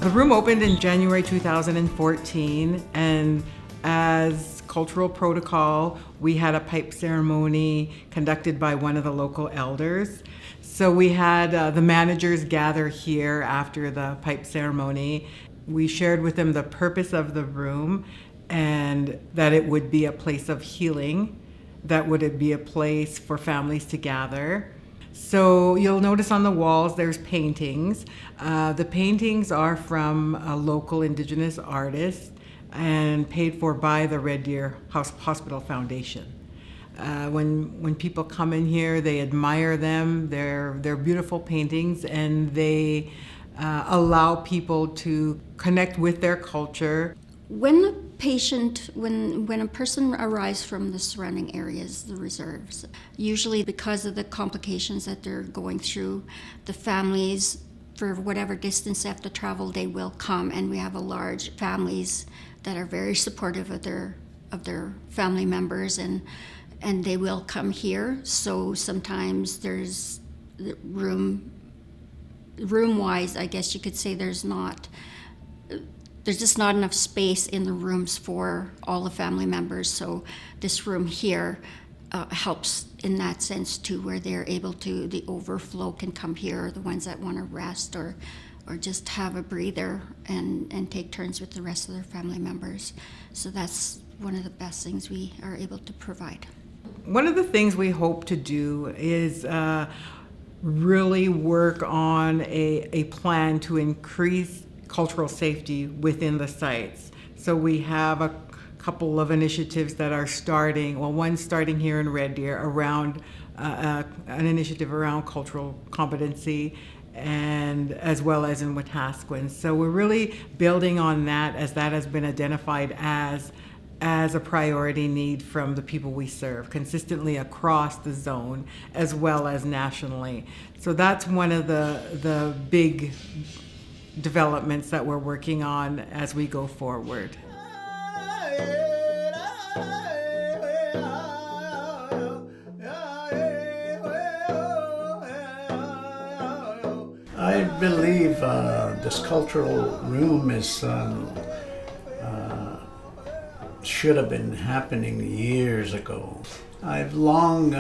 The room opened in January 2014, and as cultural protocol, we had a pipe ceremony conducted by one of the local elders. So we had the managers gather here after the pipe ceremony. We shared with them the purpose of the room and that it would be a place of healing, that would it be a place for families to gather. So you'll notice on the walls there's paintings. The paintings are from a local Indigenous artist and paid for by the Red Deer Hospital Foundation. When people come in here, they admire them. They're beautiful paintings, and they allow people to connect with their culture. When a person arrives from the surrounding areas, the reserves, usually because of the complications that they're going through, the families, for whatever distance they have to travel, they will come, and we have a large families that are very supportive of their family members, and they will come here. So sometimes there's room-wise, I guess you could say there's just not enough space in the rooms for all the family members. So this room here helps in that sense too, where they're able to, the overflow can come here, the ones that want to rest or just have a breather and take turns with the rest of their family members. So that's one of the best things we are able to provide. One of the things we hope to do is really work on a plan to increase cultural safety within the sites. So we have a couple of initiatives that are starting, well, one's starting here in Red Deer around an initiative around cultural competency, and as well as in Wetaskiwin. So we're really building on that, as that has been identified as a priority need from the people we serve consistently across the zone as well as nationally. So that's one of the big developments that we're working on as we go forward. I believe this cultural room is should have been happening years ago. I've long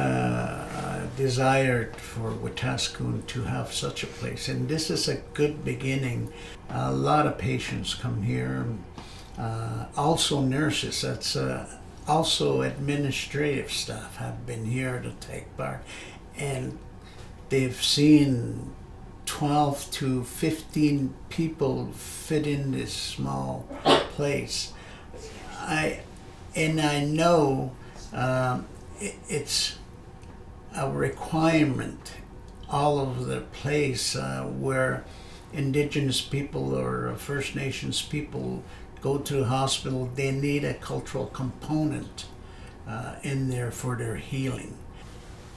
desired for Wetaskiwin to have such a place, and this is a good beginning. A lot of patients come here, also nurses. That's also administrative staff have been here to take part, and they've seen 12 to 15 people fit in this small place. I know it's a requirement all over the place where Indigenous people or First Nations people go to the hospital. They need a cultural component in there for their healing.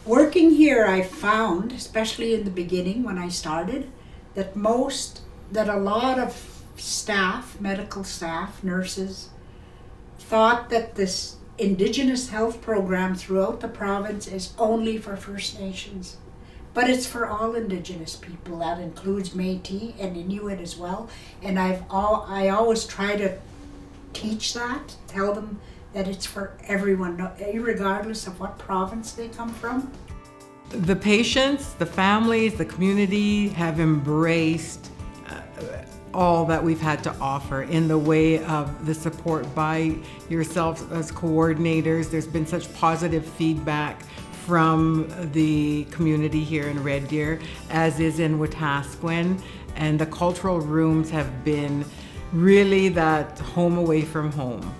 Working here, I found, especially in the beginning when I started, that a lot of staff, medical staff, nurses, thought that this Indigenous health program throughout the province is only for First Nations. But it's for all Indigenous people. That includes Métis and Inuit as well. And I always try to teach that, tell them that it's for everyone, regardless of what province they come from. The patients, the families, the community have embraced all that we've had to offer in the way of the support by yourselves as coordinators. There's been such positive feedback from the community here in Red Deer, as is in Wetaskiwin, and the cultural rooms have been really that home away from home.